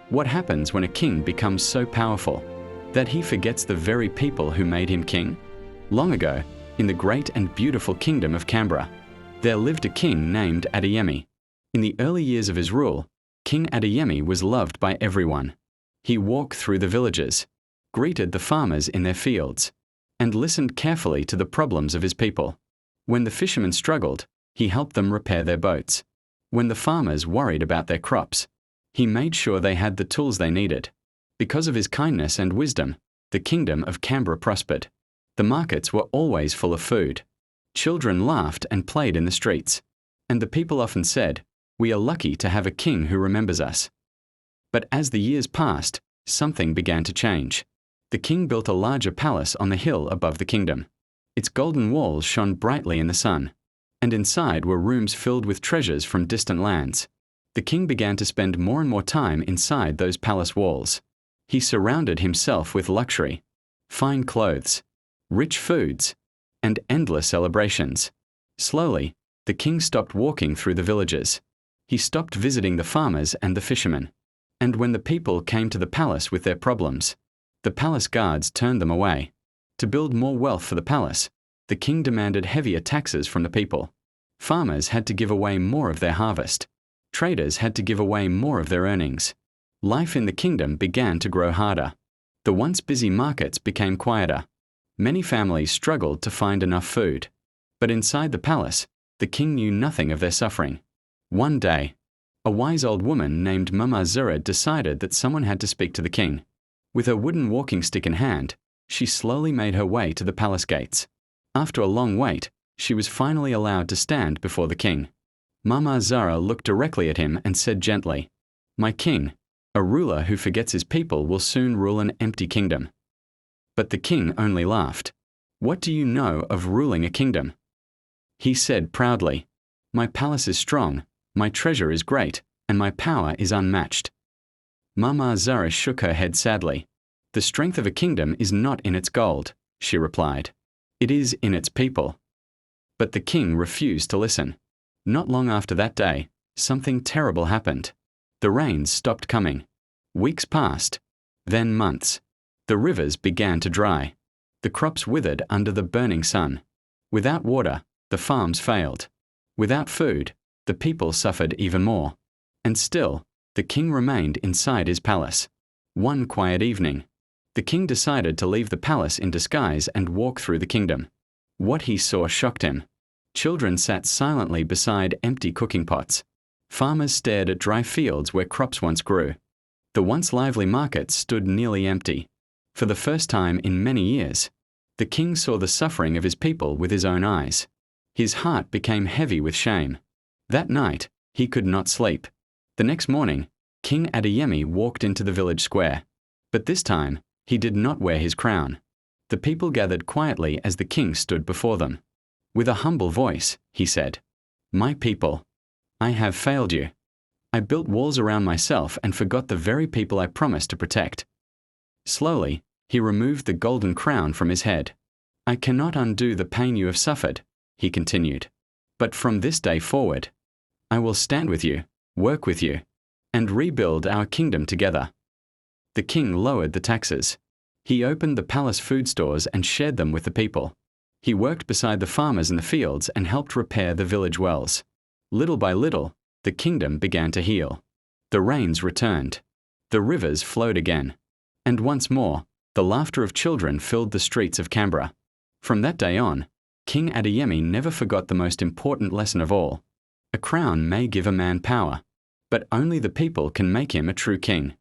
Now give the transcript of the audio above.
What happens when a king becomes so powerful that he forgets the very people who made him king? Long ago, in the great and beautiful kingdom of Kambara, there lived a king named Adeyemi. In the early years of his rule, King Adeyemi was loved by everyone. He walked through the villages, greeted the farmers in their fields, and listened carefully to the problems of his people. When the fishermen struggled, he helped them repair their boats. When the farmers worried about their crops, he made sure they had the tools they needed. Because of his kindness and wisdom, the kingdom of Kambara prospered. The markets were always full of food. Children laughed and played in the streets. And the people often said, "We are lucky to have a king who remembers us." But as the years passed, something began to change. The king built a larger palace on the hill above the kingdom. Its golden walls shone brightly in the sun, and inside were rooms filled with treasures from distant lands. The king began to spend more and more time inside those palace walls. He surrounded himself with luxury, fine clothes, rich foods, and endless celebrations. Slowly, the king stopped walking through the villages. He stopped visiting the farmers and the fishermen. And when the people came to the palace with their problems, the palace guards turned them away. To build more wealth for the palace, the king demanded heavier taxes from the people. Farmers had to give away more of their harvest. Traders had to give away more of their earnings. Life in the kingdom began to grow harder. The once busy markets became quieter. Many families struggled to find enough food. But inside the palace, the king knew nothing of their suffering. One day, a wise old woman named Mama Zuri decided that someone had to speak to the king. With her wooden walking stick in hand, she slowly made her way to the palace gates. After a long wait, she was finally allowed to stand before the king. Mama Zuri looked directly at him and said gently, "My king, a ruler who forgets his people will soon rule an empty kingdom." But the king only laughed. "What do you know of ruling a kingdom?" He said proudly, "My palace is strong, my treasure is great, and my power is unmatched." Mama Zuri shook her head sadly. "The strength of a kingdom is not in its gold," she replied. "It is in its people." But the king refused to listen. Not long after that day, something terrible happened. The rains stopped coming. Weeks passed, then months. The rivers began to dry. The crops withered under the burning sun. Without water, the farms failed. Without food, the people suffered even more. And still, the king remained inside his palace. One quiet evening, the king decided to leave the palace in disguise and walk through the kingdom. What he saw shocked him. Children sat silently beside empty cooking pots. Farmers stared at dry fields where crops once grew. The once lively markets stood nearly empty. For the first time in many years, the king saw the suffering of his people with his own eyes. His heart became heavy with shame. That night, he could not sleep. The next morning, King Adeyemi walked into the village square. But this time, he did not wear his crown. The people gathered quietly as the king stood before them. With a humble voice, he said, "My people, I have failed you. I built walls around myself and forgot the very people I promised to protect." Slowly, he removed the golden crown from his head. "I cannot undo the pain you have suffered," he continued. "But from this day forward, I will stand with you, work with you, and rebuild our kingdom together." The king lowered the taxes. He opened the palace food stores and shared them with the people. He worked beside the farmers in the fields and helped repair the village wells. Little by little, the kingdom began to heal. The rains returned. The rivers flowed again. And once more, the laughter of children filled the streets of Kambara. From that day on, King Adeyemi never forgot the most important lesson of all. A crown may give a man power, but only the people can make him a true king.